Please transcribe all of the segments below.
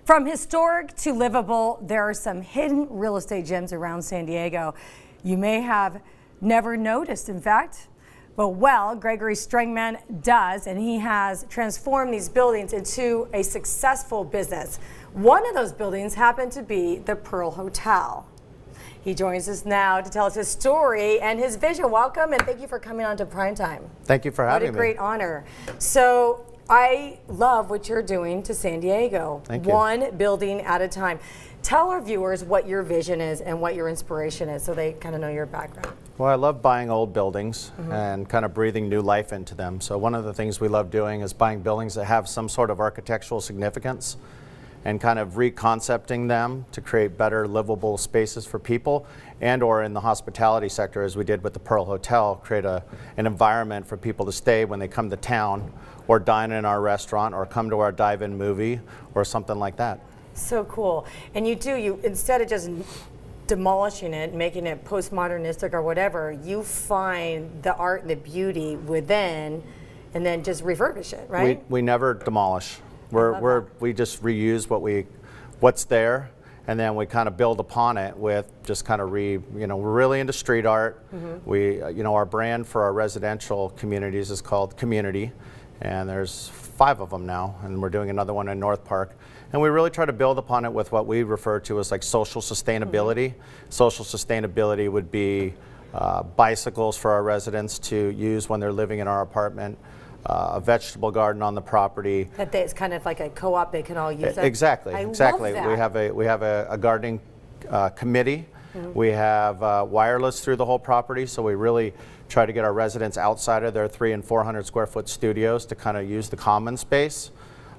From historic to livable, there are some hidden real estate gems around San Diego you may have never noticed, in fact. But well, Gregory Strangman does, and he has transformed these buildings into a successful business. One of those buildings happened to be the Pearl Hotel. He joins us now to tell us his story and his vision. Welcome, and thank you for coming on to Primetime. Thank you for having me. What a great honor. So I love what you're doing to San Diego. Thank you. One building at a time. Tell our viewers what your vision is and what your inspiration is so they kind of know your background. Well, I love buying old buildings and kind of breathing new life into them. So one of the things we love doing is buying buildings that have some sort of architectural significance and kind of reconcepting them to create better livable spaces for people, and or in the hospitality sector, as we did with the Pearl Hotel, create an environment for people to stay when they come to town or dine in our restaurant or come to our dive-in movie or something like that. So cool. And you instead of just demolishing it, making it postmodernistic or whatever, you find the art and the beauty within and then just refurbish it, right? We never demolish. We just reuse what's there, and then we kind of build upon it with just kind of we're really into street art. We, our brand for our residential communities is called Community, and there's 5 of them now, and we're doing another one in North Park. And we really try to build upon it with what we refer to as like social sustainability. Social sustainability would be bicycles for our residents to use when they're living in our apartment, a vegetable garden on the property. It's kind of like a co-op, they can all use it. Exactly, exactly. Love that. We have a gardening committee. We have wireless through the whole property, so we really try to get our residents outside of their 300 and 400 square foot studios to kind of use the common space.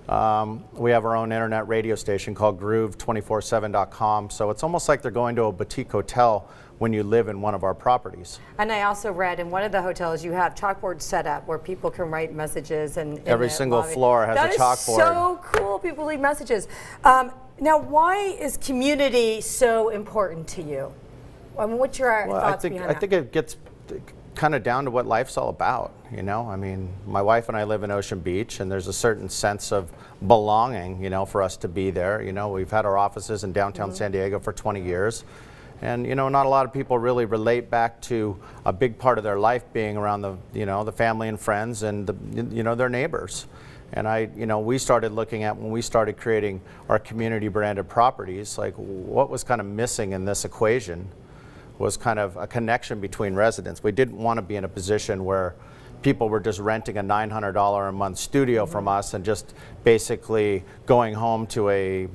We have our own internet radio station called groove247.com, so it's almost like they're going to a boutique hotel when you live in one of our properties. And I also read in one of the hotels you have chalkboards set up where people can write messages, and every single floor has a chalkboard. That is so cool. People leave messages. Now, why is community so important to you? I mean, what's your thoughts behind that? I think it gets kind of down to what life's all about, I mean, my wife and I live in Ocean Beach, and there's a certain sense of belonging, for us to be there. We've had our offices in downtown San Diego for 20 years, and not a lot of people really relate back to a big part of their life being around the family and friends and their neighbors. And we started looking at, when we started creating our community branded properties, like what was kind of missing in this equation was kind of a connection between residents. We didn't want to be in a position where people were just renting a $900 a month studio from us and just basically going home to a,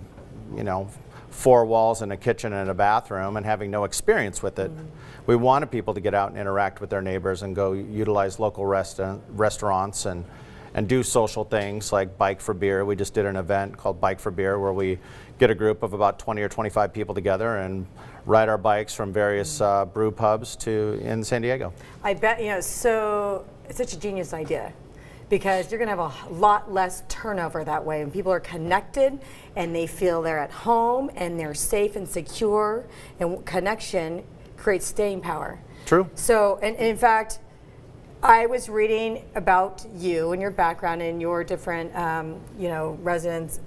4 walls and a kitchen and a bathroom and having no experience with it. We wanted people to get out and interact with their neighbors and go utilize local restaurants and do social things like Bike for Beer. We just did an event called Bike for Beer where we get a group of about 20 or 25 people together and ride our bikes from various brew pubs in San Diego. I bet, so it's such a genius idea because you're going to have a lot less turnover that way, and people are connected and they feel they're at home and they're safe and secure, and connection creates staying power. True. So, and in fact, I was reading about you and your background and your different, residence,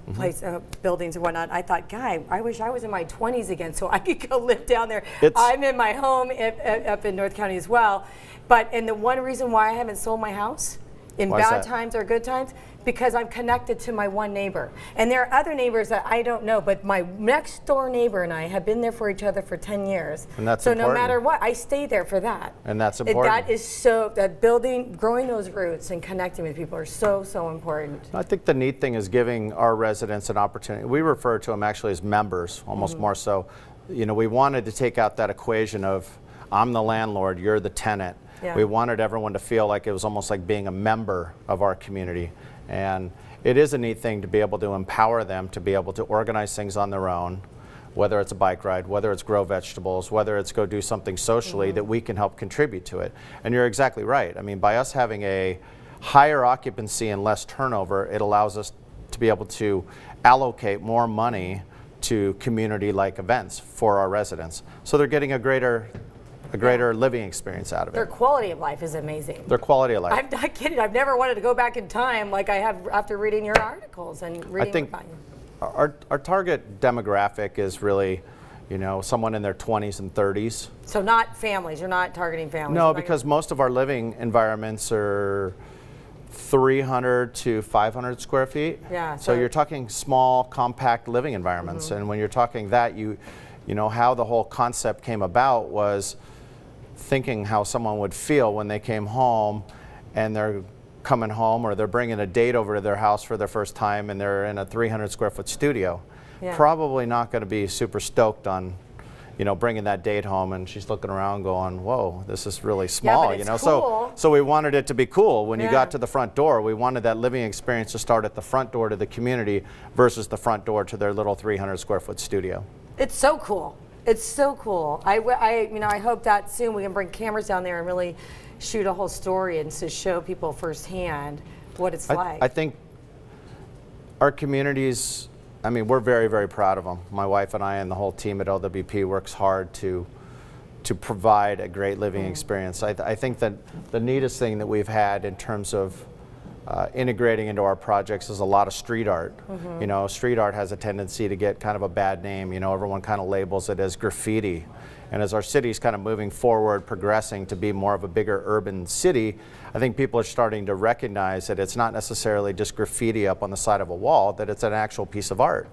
buildings and whatnot. I thought, I wish I was in my 20s again so I could go live down there. I'm in my home up in North County as well. And the one reason why I haven't sold my house in bad times or good times, because I'm connected to my one neighbor. And there are other neighbors that I don't know, but my next door neighbor and I have been there for each other for 10 years. And that's so important. No matter what, I stay there for that. And that's important. That is growing those roots and connecting with people are so, so important. I think the neat thing is giving our residents an opportunity. We refer to them actually as members, almost more so. We wanted to take out that equation of I'm the landlord, you're the tenant. Yeah. We wanted everyone to feel like it was almost like being a member of our community. And it is a neat thing to be able to empower them to be able to organize things on their own, whether it's a bike ride, whether it's grow vegetables, whether it's go do something socially that we can help contribute to it. And you're exactly right. I mean, by us having a higher occupancy and less turnover, it allows us to be able to allocate more money to community-like events for our residents. So they're getting a greater living experience out of it. Their quality of life is amazing. Their quality of life. I'm not kidding. I've never wanted to go back in time like I have after reading your articles and reading about you. Our target demographic is really, you know, someone in their 20s and 30s. So not families. You're not targeting families. No, because most of our living environments are 300 to 500 square feet. Yeah. So you're talking small, compact living environments. And when you're talking that, you know, how the whole concept came about was thinking how someone would feel when they came home and they're coming home or they're bringing a date over to their house for their first time and they're in a 300 square foot studio. Yeah. Probably not going to be super stoked on, you know, bringing that date home, and she's looking around going, whoa, this is really small, but you it's know. cool. So we wanted it to be cool when you Yeah. got to the front door. We wanted that living experience to start at the front door to the community versus the front door to their little 300 square foot studio. It's so cool. It's so cool. You know, I hope that soon we can bring cameras down there and really shoot a whole story and to show people firsthand what it's like. I think our communities, I mean, we're very, very proud of them. My wife and I and the whole team at LWP works hard to provide a great living experience. I think that the neatest thing that we've had in terms of integrating into our projects is a lot of street art. You know, street art has a tendency to get kind of a bad name. You know, everyone kind of labels it as graffiti. And as our city's kind of moving forward, progressing to be more of a bigger urban city, I think people are starting to recognize that it's not necessarily just graffiti up on the side of a wall, that it's an actual piece of art.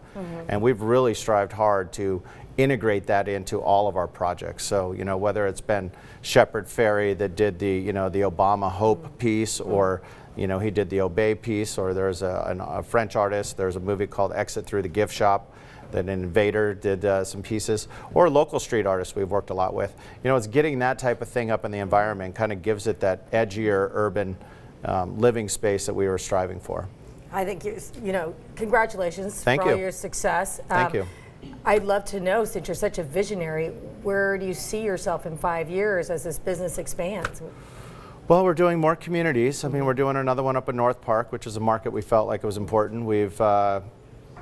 And we've really strived hard to integrate that into all of our projects. So, you know, whether it's been Shepard Fairey that did the, you know, the Obama Hope piece, or, you know, he did the Obey piece, or there's a French artist, there's a movie called Exit Through the Gift Shop that an Invader did some pieces, or local street artists we've worked a lot with. You know, it's getting that type of thing up in the environment kind of gives it that edgier urban living space that we were striving for. I think, you know, congratulations Thank for you. all your success. Thank you. I'd love to know, since you're such a visionary, where do you see yourself in 5 years as this business expands? Well, we're doing more communities. I mean, we're doing another one up in North Park, which is a market we felt like it was important. We've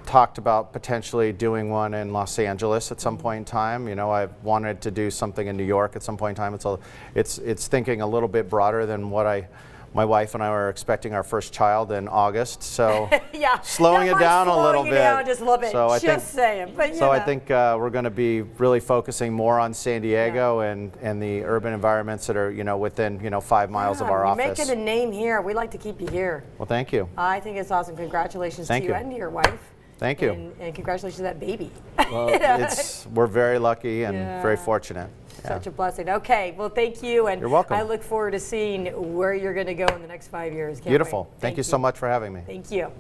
talked about potentially doing one in Los Angeles at some point in time. You know, I've wanted to do something in New York at some point in time. It's thinking a little bit broader than what my wife and I were expecting our first child in August, so Yeah, slowing it down a little bit. Just a little bit. So I think, saying. But, you so I know. think we're going to be really focusing more on San Diego and the urban environments that are, you know, within, you know, 5 miles of our You're office. making a name here. We'd like to keep you here. Well, thank you. I think it's awesome. Congratulations Thank to you you. and to your wife. Thank you. And congratulations to that baby. Well, we're very lucky and very fortunate. Yeah. Such a blessing. Okay, well, thank you. And You're welcome. I look forward to seeing where you're going to go in the next 5 years. Can't Beautiful. wait. Thank you so much for having me. Thank you.